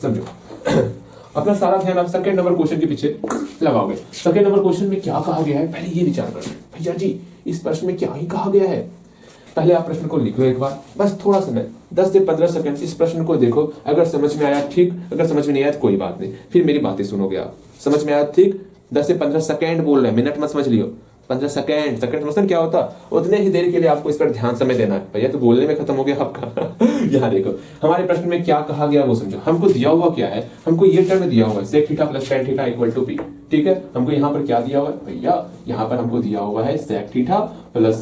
समझो। अपना सारा ध्यान आप सेकंड नंबर क्वेश्चन के पीछे लगाओगे। सेकंड नंबर क्वेश्चन में क्या कहा गया है पहले ये विचार करो भैया जी, इस प्रश्न में क्या ही कहा गया है। पहले आप प्रश्न को लिख लो एक बार, बस थोड़ा समय 10 से 15 सेकंड इस प्रश्न को देखो। अगर समझ में आया ठीक, अगर समझ में नहीं आया तो कोई बात नहीं, फिर मेरी बातें सुनोगे आप। समझ में आया ठीक, 10 से 15 सेकंड बोल रहे हैं, मिनट मत समझ लियो। 15 सेकंड, सेकंड समझते क्या होता, उतने ही देर के लिए आपको इस पर ध्यान समय देना है। भैया तो बोलने में खत्म हो गया आपका। यहाँ देखो हमारे प्रश्न में क्या कहा गया वो समझो। हमको दिया हुआ क्या है, हमको ये टर्म दिया हुआ है sec theta plus tan theta equal to p। ठीक है, हमको यहाँ पर क्या दिया हुआ है भैया, यहाँ पर हमको दिया हुआ है sec theta plus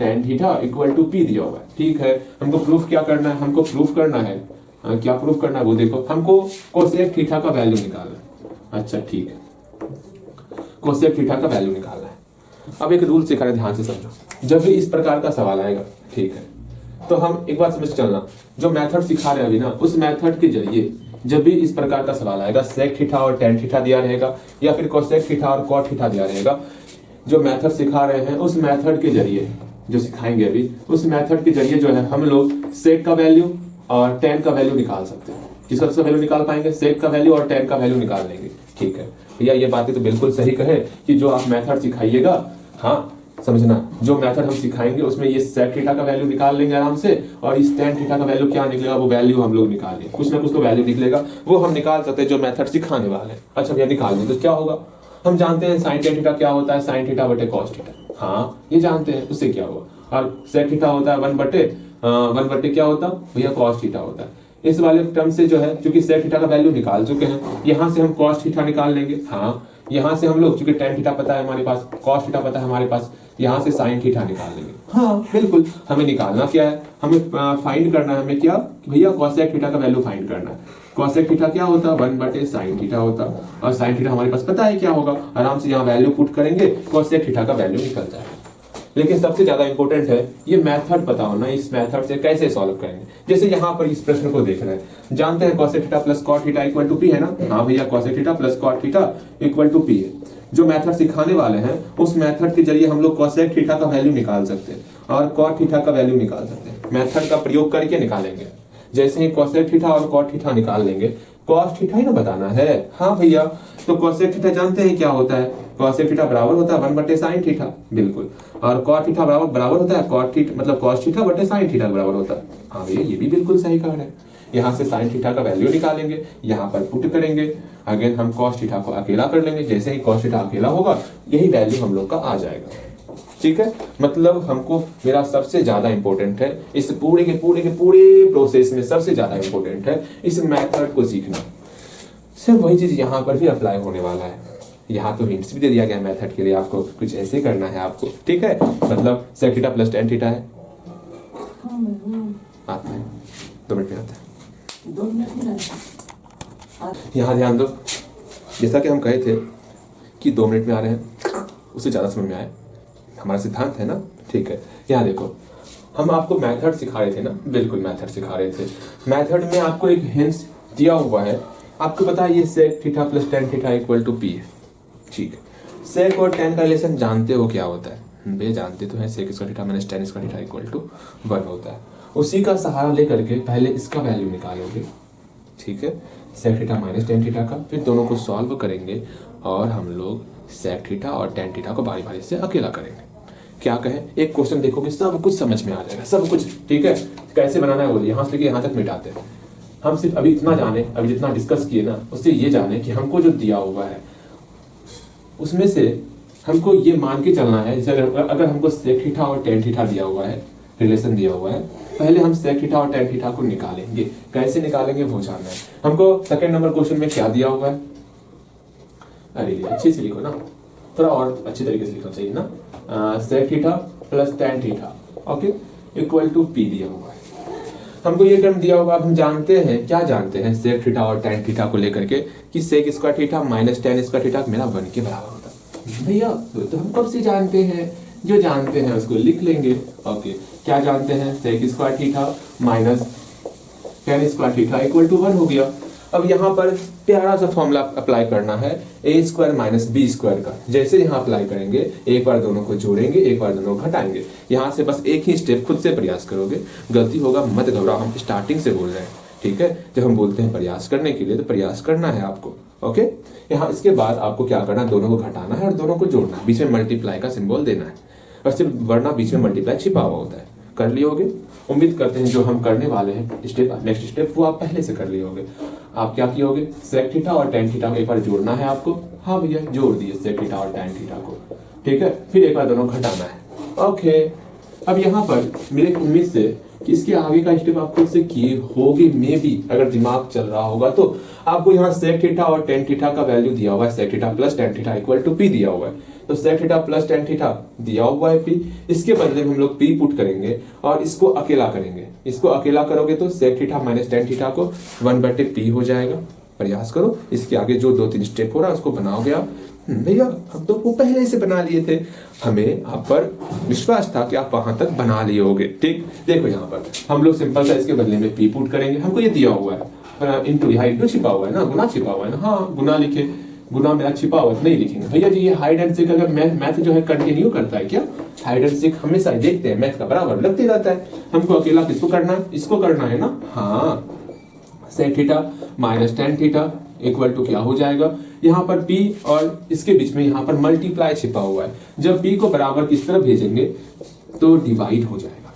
tan theta equal to p दिया हुआ है। ठीक है, हमको प्रूफ क्या करना है, हमको प्रूफ करना है, क्या प्रूफ करना है वो देखो, हमको cosec थीटा का वैल्यू निकालना है। अच्छा ठीक है, cosec थीटा का वैल्यू निकालना है। अब एक रूल सिखा रहे, ध्यान से समझो। जब भी इस प्रकार का सवाल आएगा, ठीक है, तो हम एक बात समझ चलना, जो मेथड सिखा रहे हैं अभी ना, उस मेथड के जरिए जब भी इस प्रकार का सवाल आएगा, sec थीटा और tan थीटा दिया रहेगा या फिर cosec थीटा और cot थीटा दिया रहेगा, जो मेथड सिखा रहे हैं उस मेथड के जरिए जो सिखाएंगे अभी, उस मेथड के जरिए जो है हम लोग sec का वैल्यू और tan का वैल्यू निकाल सकते हैं। किसका किसका वैल्यू निकाल पाएंगे, sec का वैल्यू और tan का वैल्यू निकाल लेंगे। ठीक है भैया, ये बातें तो बिल्कुल सही कहे कि जो आप मेथड सिखाइएगा, हाँ समझना, जो मेथड हम सिखाएंगे उसमें ये sec थीटा का वैल्यू निकाल लेंगे आराम से, और इस tan थीटा का वैल्यू क्या निकलेगा वो वैल्यू हम लोग निकाल लेंगे। कुछ ना कुछ तो वैल्यू निकलेगा, वो हम निकाल सकते हैं जो मेथड सिखाने वाले हैं। अच्छा भैया निकाल दें तो क्या होगा, हम जानते हैं sin tan थीटा क्या होता है, sin थीटा बटे cos थीटा, हाँ ये जानते हैं, उससे क्या होगा। और sec थीटा होता है 1 बटे क्या होता है भैया, cos थीटा होता है। इस वाले टर्म से जो है, चूंकि sec थीटा का वैल्यू निकाल चुके हैं, यहाँ से हम cos थीटा निकाल लेंगे। हाँ यहाँ से हम लोग, चूंकि tan थीटा पता है हमारे पास, cos थीटा पता है हमारे पास, यहाँ से sin थीटा निकाल लेंगे। हाँ बिल्कुल, हमें निकालना क्या है, हमें फाइंड करना है, हमें क्या भैया cosec थीटा का वैल्यू फाइंड करना है। cosec थीटा क्या होता है, 1 बटे sin थीटा होता है, और sin थीटा हमारे पास पता है क्या होगा, आराम से यहाँ वैल्यू पुट करेंगे, cosec थीटा का वैल्यू निकल जाएगा। लेकिन सबसे ज्यादा इंपॉर्टेंट है ये मेथड पता होना, इस मेथड से कैसे सॉल्व करेंगे। जैसे यहाँ पर इस प्रश्न को देख रहे हैं, जानते हैं cosec theta plus cot theta equal to p है ना, हाँ भैया cosec theta plus cot theta equal to p है। जो मेथड सिखाने वाले हैं उस मेथड के जरिए हम लोग cosec थीटा का वैल्यू निकाल सकते हैं और cot थीटा का वैल्यू निकाल सकते हैं। मेथड का प्रयोग करके निकालेंगे। जैसे ही cosec थीटा और cot थीटा निकाल लेंगे, cos थीटा ही ना बताना है। हाँ भैया, तो cosec थीटा जानते हैं क्या होता है, cosec थीटा बराबर होता है 1 बटे sin थीटा, बिल्कुल, और cot थीटा बराबर होता है cot थीटा मतलब cos थीटा बटे sin थीटा बराबर होता है। हाँ भैया ये भी बिल्कुल सही कह रहे हैं। यहाँ से sin थीटा का वैल्यू निकालेंगे, यहाँ पर पुट करेंगे, अगेन हम cos थीटा को अकेला कर लेंगे। जैसे ही cos थीटा अकेला होगा, यही वैल्यू हम लोग का आ जाएगा। ठीक है, मतलब हमको, मेरा सबसे ज्यादा इंपॉर्टेंट है इस पूरे के पूरे प्रोसेस में, सबसे ज्यादा इंपॉर्टेंट है इस मेथड को सीखना। सिर्फ वही चीज यहाँ पर भी अप्लाई होने वाला है। यहाँ तो हिंट्स भी दे दिया गया मेथड के लिए, आपको कुछ ऐसे करना है आपको। ठीक है, मतलब sec theta plus tan theta है, आता है 2 मिनट में आता है, 2 मिनट में। यहाँ ध्यान दो, जैसा कि हम कहे थे कि 2 मिनट में आ रहे हैं, उससे ज्यादा समय में आए, हमारा सिद्धांत है ना। ठीक है, यहाँ देखो, हम आपको मेथड सिखा रहे थे ना, बिल्कुल मेथड सिखा रहे थे। मेथड में आपको एक हिंट्स दिया हुआ है, आपको पता है ये sec theta plus tan theta equal to p है। ठीक है, sec और tan का रिलेशन जानते हो क्या होता है, वे जानते तो है, sec इसका थीटा माइनस tan इसका थीटा इक्वल टू 1 होता है। उसी का सहारा लेकर के पहले इसका वैल्यू निकालोगे। ठीक है, sec theta minus tan theta का, फिर दोनों को सॉल्व करेंगे और हम लोग sec थीटा और tan थीटा को बारी बारी से अकेला करेंगे। क्या कहें, एक क्वेश्चन देखोगे सब कुछ समझ में आ जाएगा, सब कुछ। ठीक है, कैसे बनाना है बोलिए, यहाँ से लेके यहाँ तक मिटाते हैं। हम सिर्फ अभी इतना जाने, अभी जितना डिस्कस किए ना, उससे ये जाने कि हमको जो दिया हुआ है उसमें से हमको ये मान के चलना है, जैसे अगर हमको sec थीटा और tan थीटा दिया हुआ है, रिलेशन दिया हुआ है, पहले हम sec थीटा और tan थीटा को निकालेंगे। कैसे निकालेंगे वो जानना है हमको। सेकंड नंबर क्वेश्चन में क्या दिया हुआ है, अरे अच्छे से लिखो ना, थोड़ा और अच्छे तरीके से लिखना चाहिए ना। sec theta plus tan theta okay equal to p दिया हुआ है। हमको ये टर्म दिया होगा, अब हम जानते हैं, क्या जानते हैं sec थीटा और tan थीटा को लेकर के कि sec square theta minus tan square theta मेरा 1 के बराबर होता है। भैया तो हम कब से जानते हैं, जो जानते हैं उसको लिख लेंगे। ओके, क्या जानते हैं, sec square theta minus tan square theta equal to 1 हो गया। अब यहाँ पर प्यारा सा फॉर्मूला अप्लाई करना है, a square minus b square का। जैसे यहाँ अप्लाई करेंगे, एक बार दोनों को जोड़ेंगे, एक बार दोनों को घटाएंगे। यहाँ से बस एक ही स्टेप खुद से प्रयास करोगे, गलती होगा मत घबराओ, हम स्टार्टिंग से बोल रहे हैं। ठीक है। जब हम बोलते हैं प्रयास करने के लिए तो प्रयास करना है आपको। ओके, यहाँ इसके बाद आपको क्या करना है, दोनों को घटाना है और दोनों को जोड़ना है, बीच में मल्टीप्लाई का सिंबल देना है, और सिर्फ वरना बीच में मल्टीप्लाई छिपा हुआ होता है। कर लिए होगे, उम्मीद करते हैं जो हम करने वाले हैं स्टेप, नेक्स्ट स्टेप, वो आप पहले से कर लिए होगे। आप क्या किए होगे, सेक थीटा और टेन थीटा को एक बार जोड़ना है आपको। हाँ भैया, जोड़ दिए सेक थीटा और टेन थीटा को, ठीक है। फिर एक बार दोनों घटाना है। ओके, अब यहाँ पर मेरे उम्मीद से कि इसके आगे का स्टेप आप खुद से किए होगे, मे बी अगर दिमाग चल रहा होगा तो। आपको यहाँ सेक थीटा और टेन थीटा का वैल्यू दिया हुआ है, sec theta plus tan theta equal to P दिया हुआ है। तो sec theta plus tan theta दिया हुआ है पी, इसके बदले में हम लोग पी पुट करेंगे और इसको अकेला करेंगे। इसको अकेला करोगे तो sec theta minus tan theta को 1/p हो जाएगा। प्रयास करो, इसके आगे जो 2-3 स्टेप हो रहा है उसको बनाओगे आप। भैया हम तो वो पहले से बना लिए थे, हमें आप पर विश्वास था कि आप वहां तक बना लिए होगे। ठीक, देखो यहाँ पर हम लोग सिंपल सा इसके बदले में पी पुट करेंगे। हमको ये दिया हुआ है इंटू, यहाँ इंटू छिपा हुआ है ना, गुना छिपा हुआ है ना। हाँ, गुना लिखे, गुना मेरा छिपा हुआ नहीं लिखेंगे भैया जी। ये हाइड एंड सीक अगर मैथ जो है कंटिन्यू करता है क्या, हाइड एंड सीक हमेशा देखते हैं मैथ का बराबर लगते रहता है। हमको अकेला किसको करना है, इसको करना है ना। हाँ, sec theta minus tan theta equal to क्या हो जाएगा, यहाँ पर p और इसके बीच में यहाँ पर मल्टीप्लाई छिपा हुआ है। जब p को बराबर किस तरफ भेजेंगे तो डिवाइड हो जाएगा।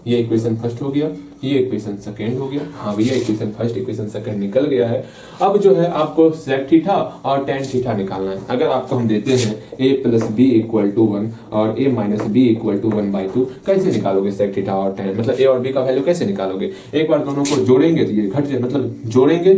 ये इक्वेशन फर्स्ट हो गया, ये इक्वेशन सेकंड हो गया। हाँ भैया, इक्वेशन फर्स्ट इक्वेशन सेकंड निकल गया है। अब जो है आपको सेक थीटा और टेन थीटा निकालना है। अगर आपको हम देते हैं a plus B equal to 1 और a minus B equal to 1/2, कैसे निकालोगे सेक थीटा और टेन, मतलब a और b का वैल्यू कैसे निकालोगे। एक बार दोनों को जोड़ेंगे तो ये घट जाए, मतलब जोड़ेंगे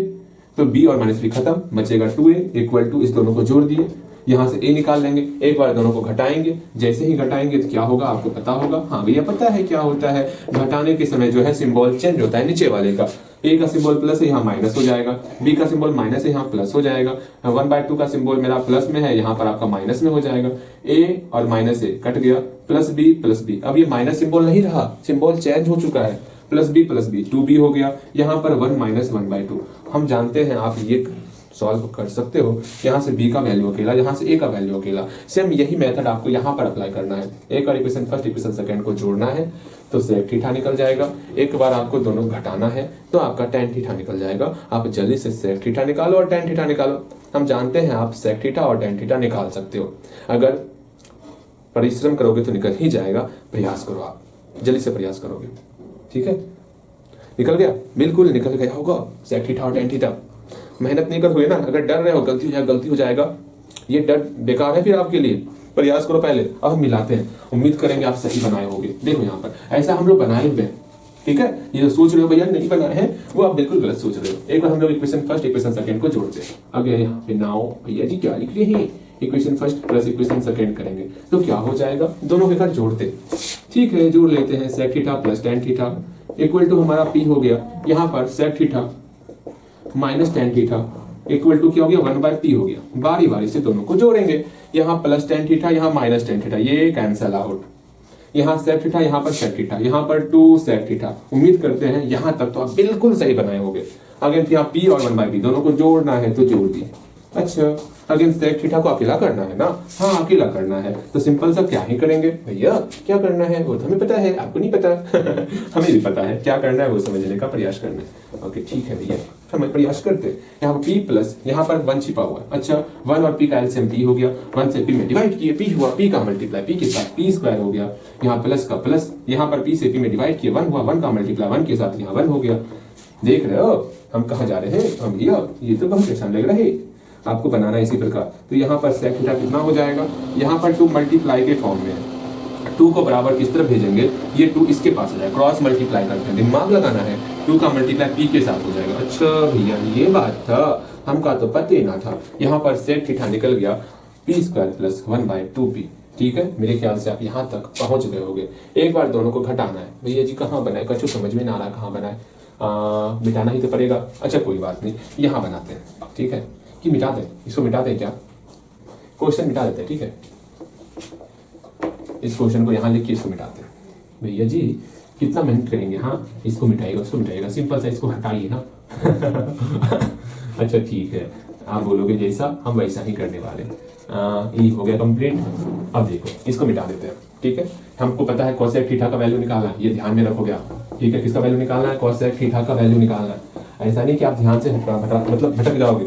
तो b और माइनस बी खत्म, बचेगा 2a इक्वल टू, इस दोनों को जोड़ दिए, यहाँ से a निकाल लेंगे। एक बार दोनों को घटाएंगे, जैसे ही घटाएंगे तो क्या होगा आपको पता होगा। हाँ भैया पता है क्या होता है, घटाने के समय जो है सिंबल चेंज होता है नीचे वाले का। a का सिंबल प्लस है, यहाँ माइनस हो जाएगा, b का सिंबल माइनस है, यहाँ प्लस हो जाएगा। 1/2 का सिंबल मेरा प्लस में है, यहाँ पर आपका माइनस में हो जाएगा। a और माइनस a कट गया, प्लस b। अब ये माइनस सिंबल नहीं रहा, सिंबल चेंज हो चुका है, प्लस बी 2b हो गया। यहाँ पर 1 माइनस 1/2। हम जानते हैं आप ये सॉल्व कर सकते हो, यहाँ से b का वैल्यू अकेला, यहाँ से a का वैल्यू अकेला। सेम यही मेथड आपको यहाँ पर अप्लाई करना है। एक और इक्वेशन फर्स्ट इक्वेशन सेकंड को जोड़ना है तो सेक थीटा निकल जाएगा। एक बार आपको दोनों घटाना है तो आपका टेन थीटा निकल जाएगा। आप जल्दी से सेक थीटा निकालो और टेन थीटा निकालो। हम जानते हैं आप सेक थीटा और टेन थीटा निकाल सकते हो, अगर परिश्रम करोगे तो निकल ही जाएगा। प्रयास करो, आप जल्दी से प्रयास करोगे, ठीक है। निकल गया, बिल्कुल निकल गया होगा सेक थीटा और टेन थीटा। मेहनत नहीं कर हुए ना, अगर डर रहे हो गलती हो जाएगा, ये डर बेकार है फिर आपके लिए। प्रयास करो पहले, अब हम मिलाते हैं, उम्मीद करेंगे आप सही बनाए होंगे। देखो यहाँ पर ऐसा हम लोग बनाए हुए हैं, ठीक है। ये जो सोच रहे हो भैया नहीं बनाए हैं, वो आप बिल्कुल गलत सोच रहे हो। एक बार हम लोग इक्वेशन फर्स्ट इक्वेशन सेकंड को जोड़ते हैं। अब यहाँ पे नाउ भैया जी क्या लिख रहे हैं, equation first plus equation second करेंगे तो क्या हो जाएगा, दोनों के साथ जोड़ते, ठीक है। जोड़ लेते हैं, sec theta plus tan theta equal to हमारा p हो गया। यहाँ पर sec theta minus tan theta equal to क्या हो गया, 1/p हो गया। बारी बारी से दोनों को जोड़ेंगे, यहाँ प्लस टेन थीटा, यहाँ माइनस टेन थीटा, ये कैंसल आउट। यहाँ सेक थीटा, यहाँ पर सेक थीटा, यहाँ पर 2 सेक थीटा। उम्मीद करते हैं यहाँ तक तो आप बिल्कुल सही बनाए होंगे। अगेन यहाँ p और 1/p दोनों को जोड़ना है तो जोड़ दिए। अच्छा, अगेन सेक थीटा को अकेला करना है ना। हाँ, अकेला करना है तो सिंपल सा क्या ही करेंगे भैया, क्या करना है वो तो हमें पता है, आपको नहीं पता हमें भी पता है क्या करना है, वो समझने का प्रयास करना है। ओके ठीक है भैया, हम प्रयास करते हैं। यहाँ पर p प्लस, यहाँ पर 1 छिपा हुआ है। अच्छा, 1 और p का एलसीएम p हो गया, 1 से p में डिवाइड किए, p हुआ, p का मल्टीप्लाई p के साथ p स्क्वायर हो गया। यहाँ प्लस का प्लस, यहाँ पर p से p में डिवाइड किए, 1 हुआ, 1 का मल्टीप्लाई 1 के साथ यहाँ 1 हो गया। देख रहे हो हम कहाँ जा रहे हैं, हम भैया ये तो बहुत आसान लग रहा है, आपको बनाना है इसी प्रकार। तो यहाँ पर सेक थीटा कितना हो जाएगा, यहाँ पर 2 मल्टीप्लाई के फॉर्म में है। 2 को बराबर किस तरफ भेजेंगे, ये 2 इसके पास हो जाएगा, क्रॉस मल्टीप्लाई करते हैं, दिमाग लगाना है। 2 का मल्टीप्लाई p के साथ हो जाएगा। अच्छा भैया ये बात था, हमका तो पता ही ना था। यहाँ पर सेक थीटा निकल गया p स्क्वायर प्लस 1/2p। ठीक है, मेरे ख्याल से आप यहाँ तक पहुंच गए होंगे। एक बार दोनों को घटाना है। भैया जी कहाँ बनाए, कछु समझ में ना आ रहा कहाँ बनाए, मिटाना ही तो पड़ेगा। अच्छा कोई बात नहीं, यहाँ बनाते हैं, ठीक है। कि मिटा दें, इसको मिटा दें क्या, क्वेश्चन मिटा देते हैं, ठीक है। इस क्वेश्चन को यहाँ लिख के इसको मिटाते हैं। भैया जी कितना मेहनत करेंगे, हाँ इसको मिटाइएगा उसको मिटाइएगा, सिंपल सा इसको हटाइए ना अच्छा ठीक है, आप बोलोगे जैसा हम वैसा ही करने वाले। ये हो गया कंप्लीट। अब देखो इसको मिटा देते हैं, ठीक है। हमको पता है कोसेक थीटा का वैल्यू निकालना है, ये ध्यान में रखोगे आप, ठीक है। किसका वैल्यू निकालना है, कोसेक थीटा का वैल्यू निकालना है। ऐसा नहीं कि आप ध्यान से भटक जाओगे।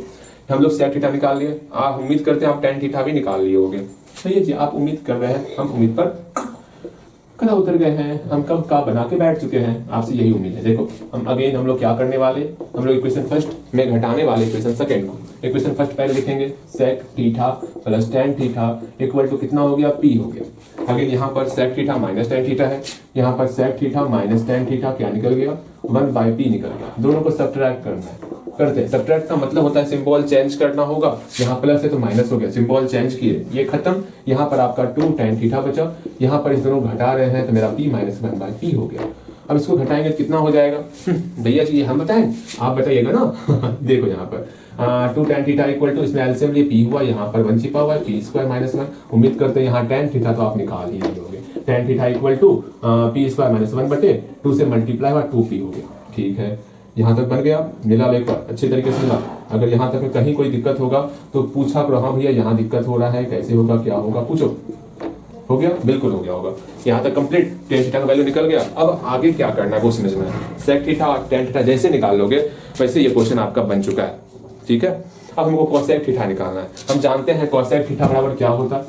हम लोग sec थीटा निकाल लिए, आप उम्मीद करते हैं आप tan थीटा भी निकाल लिए होगे। सही है जी, आप उम्मीद कर रहे हैं, हम उम्मीद पर खड़ा उतर गए हैं, हम कब का बना के बैठ चुके हैं, आपसे यही उम्मीद है। देखो हम लोग क्या करने वाले, हम लोग इक्वेशन फर्स्ट में घटाने वाले इक्वेशन सेकंड को। इक्वेशन फर्स्ट पहले लिखेंगे sec theta plus tan theta equal to कितना हो गया, p हो गया। अगेन यहाँ पर sec theta minus tan theta है, यहाँ पर sec theta minus tan theta क्या निकल गया, 1/p निकल गया। दोनों को सब्ट्रैक्ट करना है, करते हैं। सब्ट्रैक्ट का मतलब होता है सिंबल चेंज करना होगा, यहाँ प्लस है तो माइनस हो गया, सिंबल चेंज किए, ये खत्म। यहाँ पर आपका 2 tan थीटा बचा, यहाँ पर इस दोनों घटा रहे हैं तो मेरा p माइनस 1/p हो गया। अब इसको घटाएंगे तो कितना हो जाएगा, भैया जी हम बताएं, आप बताइएगा ना। देखो यहाँ पर 2 tan थीटा इक्वल टू, इसमें एलसीएम लिए p हुआ, यहाँ पर 1 छिपा हुआ है, p स्क्वायर माइनस 1। उम्मीद करते हैं यहाँ tan थीटा तो आप निकाल ही नहीं होगे। tan theta equal to p square minus 1/2 से मल्टीप्लाई हुआ 2p हो गया। ठीक है, यहाँ तक बन गया, मिला एक बार अच्छे तरीके से मिला। अगर यहाँ तक में कहीं कोई दिक्कत होगा तो पूछा करो, हाँ भैया यहाँ दिक्कत हो रहा है, कैसे होगा, क्या होगा, पूछो। हो गया, बिल्कुल हो गया होगा। यहाँ तक कंप्लीट, tan थीटा का वैल्यू निकल गया। अब आगे क्या करना है वो समझ में है। sec थीटा और tan थीटा जैसे निकाल लोगे वैसे ये क्वेश्चन आपका बन चुका है। ठीक है, अब हमको cosec थीटा निकालना है। हम जानते हैं cosec थीटा बराबर क्या होता है,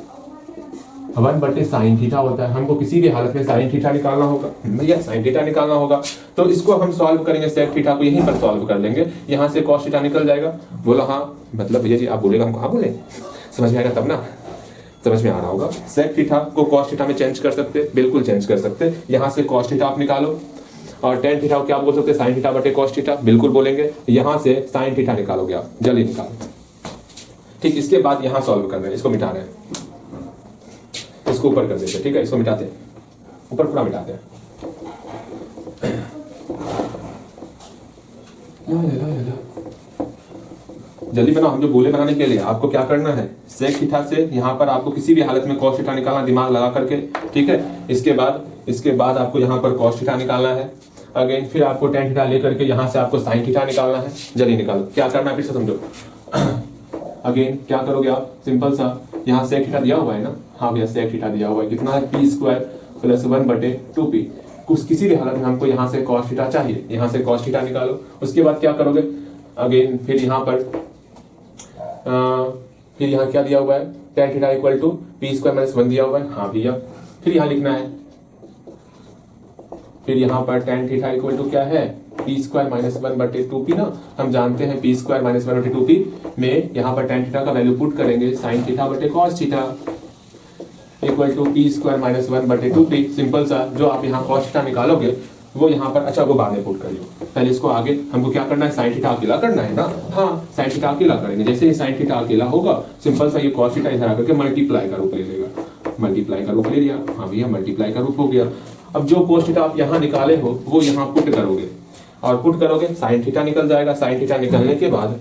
1/sin थीटा होता है। हमको किसी भी हालत में sin थीटा निकालना होगा, भैया sin थीटा निकालना होगा, तो इसको हम सॉल्व करेंगे। sec थीटा को यहीं पर सॉल्व कर लेंगे, यहाँ से cos थीटा निकल जाएगा। बोला हाँ, मतलब भैया जी आप बोलेगा हमको, हाँ बोले, समझ में आएगा तब ना, समझ में आ रहा होगा। sec थीटा को cos थीटा में चेंज कर सकते, बिल्कुल चेंज कर सकते। यहाँ से cos थीटा आप निकालो, और tan थीटा को क्या बोल सकते, sin थीटा बटे cos थीटा, बिल्कुल बोलेंगे। यहाँ से sin थीटा निकालोगे आप, जल्दी निकालो। ठीक, इसके बाद यहाँ सॉल्व कर रहे हैं, इसको मिटा रहे हैं, इसको ऊपर कर देते हैं। ठीक है, इसको मिटाते हैं, ऊपर पूरा मिटाते हैं। जल्दी बनाओ, हम जो बोले बनाने के लिए आपको क्या करना है, sec थीटा से यहाँ पर आपको किसी भी हालत में cos थीटा निकालना, दिमाग लगा करके। ठीक है, इसके बाद आपको यहाँ पर cos थीटा निकालना है। अगेन फिर आपको tan थीटा लेकर के यहाँ से आपको sin थीटा निकालना है। जल्दी निकालो, क्या करना है फिर से समझो। अगेन क्या करोगे आप, सिंपल सा, यहाँ sec थीटा दिया हुआ है ना, हाँ भैया sec थीटा दिया हुआ है, कितना है, p स्क्वायर प्लस 1/2p। किसी भी हालत में हमको यहाँ से cos थीटा चाहिए, यहाँ से cos थीटा निकालो। उसके बाद क्या करोगे, अगेन फिर यहाँ पर फिर यहाँ क्या दिया हुआ है, tan theta equal to p square minus 1 दिया हुआ है, हाँ भैया। फिर यहाँ लिखना है, फिर यहाँ पर tan थीटा इक्वल टू क्या है, p स्क्वायर माइनस 1/2p ना। हम जानते हैं p स्क्वायर माइनस 1/2p में यहाँ पर tan थीटा का वैल्यू पुट करेंगे, sin थीटा बटे cos theta equal to p square minus 1/2p। Simple सा, जो आप यहाँ cos थीटा निकालोगे वो यहाँ पर, अच्छा वो बाद में पुट करिए, पहले इसको आगे हमको क्या करना है, sin थीटा अकेला करना है ना। हाँ, sin थीटा अकेला करेंगे, जैसे ही sin थीटा अकेला होगा, सिंपल सा ये cos थीटा इधर आकर के मल्टीप्लाई का रूप ले लेगा, मल्टीप्लाई का रूप ले लिया, हाँ भैया मल्टीप्लाई का रूप हो गया। अब जो cos थीटा आप यहाँ निकाले हो वो यहाँ पुट करोगे, और पुट करोगे sin थीटा निकल जाएगा। sin थीटा निकलने के बाद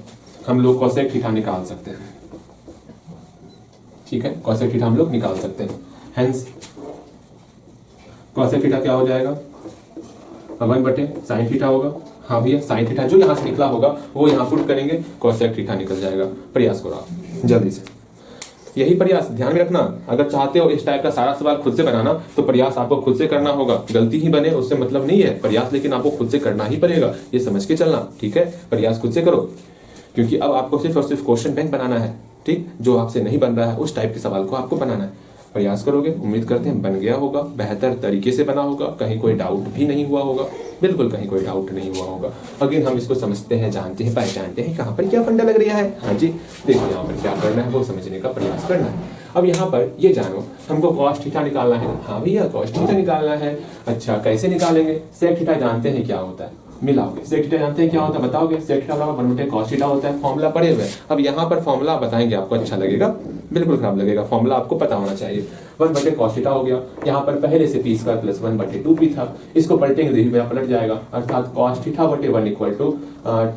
हम लोग cosec थीटा निकाल सकते हैं। ठीक है, cosec थीटा हम लोग निकाल सकते हैं। हेंस cosec थीटा क्या हो जाएगा, 1/sin थीटा होगा। हाँ भैया, sin थीटा जो यहाँ से निकला होगा वो यहाँ पुट करेंगे, cosec थीटा निकल जाएगा। प्रयास करो आप जल्दी से, यही प्रयास ध्यान में रखना। अगर चाहते हो इस टाइप का सारा सवाल खुद से बनाना तो प्रयास आपको खुद से करना होगा। गलती ही बने उससे मतलब नहीं है प्रयास, लेकिन आपको खुद से करना ही पड़ेगा, ये समझ के चलना। ठीक है, प्रयास खुद से करो, क्योंकि अब आपको सिर्फ और सिर्फ क्वेश्चन बैंक बनाना है। ठीक, जो आपसे नहीं बन रहा है उस टाइप के सवाल को आपको बनाना है। प्रयास करोगे, उम्मीद करते हैं बन गया होगा, बेहतर तरीके से बना होगा, कहीं कोई डाउट भी नहीं हुआ होगा, बिल्कुल कहीं कोई डाउट नहीं हुआ होगा। अगेन हम इसको समझते हैं, जानते हैं, पहचानते हैं कहाँ पर क्या फंडा लग रहा है। हाँ जी, देखिए यहाँ पर क्या करना है वो समझने का प्रयास करना है। अब यहाँ पर ये जानो, हमको cos थीटा निकालना है। हाँ भैया cos थीटा निकालना है। अच्छा कैसे निकालेंगे, sec थीटा जानते हैं क्या होता है, मिलाओगे। sec थीटा जानते हैं क्या होता है, बताओगे। sec थीटा बराबर 1/cos थीटा होता है, फॉर्मूला पढ़े हुए। अब यहाँ पर फॉर्मूला बताएंगे, आपको अच्छा लगेगा, बिल्कुल खराब लगेगा, फॉर्मूला आपको पता होना चाहिए। 1/cos थीटा हो गया, यहाँ पर पहले से p स्क्वायर प्लस 1/2p था, इसको पलटेंगे देखिए मेरा पलट जाएगा, अर्थात cos थीटा बटे 1 इक्वल टू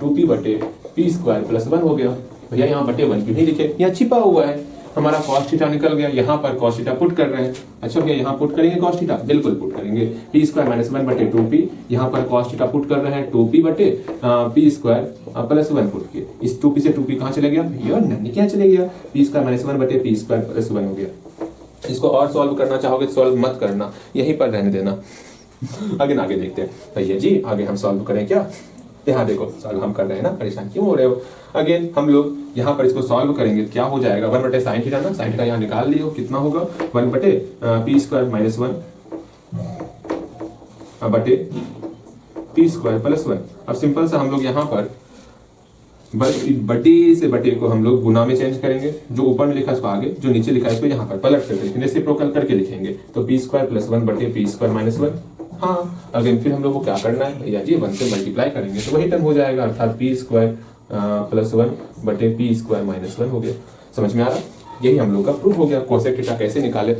2p बटे p स्क्वायर प्लस 1 हो गया। भैया यहाँ बटे 1 क्यों नहीं लिखे, यहाँ छिपा हुआ है, हमारा cos थीटा निकल गया। यहाँ पर cos थीटा पुट कर रहे हैं। अच्छा भैया यहाँ पुट करेंगे cos थीटा, बिल्कुल पुट करेंगे। p स्क्वायर माइनस 1/2p, यहाँ पर cos थीटा पुट कर रहे हैं 2p बटे p स्क्वायर प्लस 1 पुट किए। इस 2p से 2p कहाँ चले गया भैया, नहीं क्या चले गया, p स्क्वायर माइनस 1 बटे p स्क्वायर प्लस 1 हो गया। इसको और सॉल्व करना चाहोगे सॉल्व मत करना, यहीं पर रहने देना। आगे देखते हैं भैया जी, आगे हम सॉल्व करें क्या। यहाँ देखो सॉल्व हम कर रहे हैं ना, परेशान क्यों हो रहे हो। अगेन हम लोग यहाँ पर इसको सॉल्व करेंगे, क्या हो जाएगा 1/sin थीटा ना, sin थीटा यहाँ निकाल लियो, कितना होगा 1/p² - 1 बटे p² + 1। अब सिंपल सा हम लोग यहाँ पर बटे से बटे को हम लोग गुना में चेंज करेंगे, जो ऊपर में लिखा है इसको आगे, जो नीचे लिखा है इसको यहाँ पर पलट कर लिखेंगे, रेसिप्रोकल करके लिखेंगे, तो p² + 1 बटे p² - 1। हाँ अगेन फिर हम लोग को क्या करना है भैया जी, 1 से मल्टीप्लाई करेंगे तो वही टर्म हो जाएगा, अर्थात p² + 1 बटे p² - 1 हो गया। समझ में आ रहा, यही हम लोग का प्रूफ हो गया। कोसेक थीटा कैसे निकाले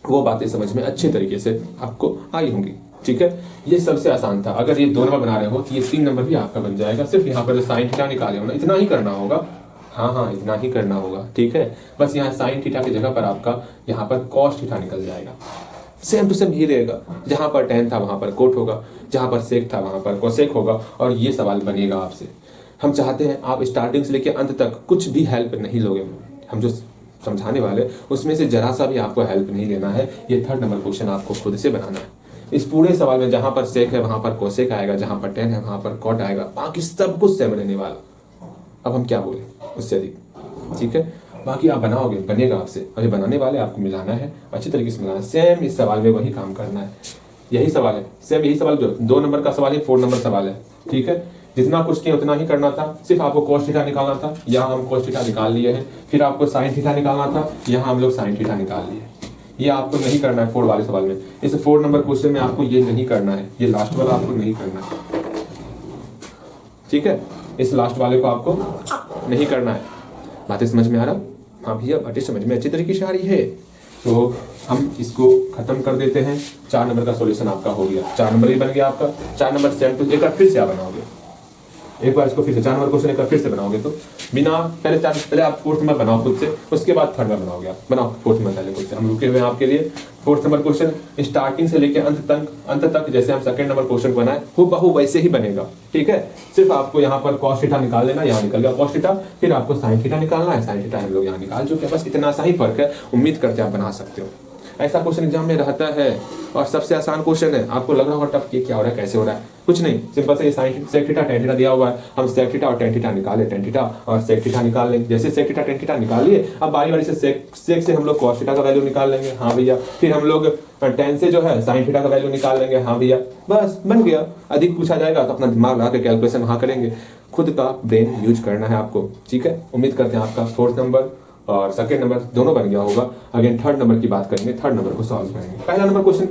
वो बातें समझ में अच्छे तरीके से आपको आई होंगी, ठीक है। ये सबसे आसान था। अगर ये 2 नंबर बना रहे हो तो ये 3 नंबर भी आपका बन जाएगा। सिर्फ यहाँ पर जो साइन थीटा निकाले हो ना, इतना ही करना होगा। हाँ इतना ही करना होगा, ठीक है। बस यहाँ साइन थीटा की जगह पर आपका यहाँ पर कॉस थीटा निकल जाएगा। सेम टू सेम ही रहेगा, जहां पर tan था वहां पर कोट होगा, जहां पर सेक था वहां पर कोसेक होगा, और ये सवाल बनेगा आपसे। हम चाहते हैं आप स्टार्टिंग से लेकर अंत तक कुछ भी हेल्प नहीं लोगे, हम जो समझाने वाले उसमें से जरा सा भी आपको हेल्प नहीं लेना है। ये 3rd नंबर क्वेश्चन आपको खुद से बनाना है। इस पूरे सवाल में जहां पर सेक है वहां पर कोसेक आएगा, जहां पर tan है वहां पर कॉट आएगा, बाकी सब कुछ सेम रहने वाला। अब हम क्या बोले उससे अधिक, ठीक है। बाकी आप बनाओगे, बनेगा आपसे। अभी बनाने वाले आपको मिलाना है, अच्छी तरीके से मिलाना है। सेम इस सवाल में वही काम करना है, यही सवाल है, सेम यही सवाल, जो 2 नंबर का सवाल है 4 नंबर सवाल है, ठीक है। जितना कुछ किया उतना ही करना था। सिर्फ आपको cos थीटा निकालना था, यहाँ हम cos थीटा निकाल लिए हैं। फिर आपको sin थीटा निकालना था, यहाँ हम लोग sin थीटा निकाल लिए। ये आपको नहीं करना है 4 वाले सवाल में। इस 4 नंबर क्वेश्चन में आपको ये नहीं करना है, ये लास्ट वाला आपको नहीं करना है, ठीक है। इस लास्ट वाले को आपको नहीं करना है। बातें समझ में आ रहा? हाँ भैया बातें समझ में अच्छी तरीके से आ रही है। तो हम इसको खत्म कर देते हैं। 4 नंबर का सॉल्यूशन आपका हो गया, 4 नंबर ही बन गया आपका। 4 नंबर सेम टू एक बार फिर से आप बनाओगे, एक बार इसको फिर से 4 नंबर क्वेश्चन एक बार फिर से बनाओगे तो बिना पहले आप 4th नंबर बनाओ खुद से, उसके बाद 3rd नंबर बनाओगे। आप बनाओ 4th नंबर पहले खुद से। हम रुके हुए हैं आपके लिए। 4th नंबर क्वेश्चन स्टार्टिंग से लेकर अंत तक जैसे हम 2nd नंबर क्वेश्चन बनाए हूबहू वैसे ही बनेगा, ठीक है। सिर्फ आपको यहाँ पर cos थीटा निकाल लेना, यहाँ निकल गया cos थीटा, फिर आपको sin थीटा निकालना है, sin थीटा हम लोग यहाँ निकाल चुके हैं। बस इतना सा ही फर्क है। उम्मीद करते हैं आप बना सकते हो। ऐसा क्वेश्चन एग्जाम में रहता है और सबसे आसान क्वेश्चन है। आपको लग रहा होगा टफ, ये क्या हो रहा है, कैसे हो रहा है, कुछ नहीं, सिंपल से sin sec theta tan theta दिया हुआ है, हम सेक थीटा और tan थीटा निकाले, tan थीटा और सेक थीटा निकाल लेंगे। जैसे सेक थीटा tan थीटा निकाल लिए, अब बारी बारी से सेक से हम लोग cos थीटा का वैल्यू निकाल लेंगे, हाँ भैया। फिर हम लोग tan से जो है sin थीटा का वैल्यू निकाल लेंगे, हाँ भैया। बस बन गया। अधिक पूछा जाएगा तो अपना दिमाग लगा के कैलकुलेशन वहां करेंगे। खुद का ब्रेन यूज करना है आपको, ठीक है। उम्मीद करते हैं आपका 4th नंबर और 2nd नंबर दोनों बन गया होगा। अगेन 3rd नंबर की बात करेंगे, 3rd नंबर को सॉल्व करेंगे। पहला नंबर क्वेश्चन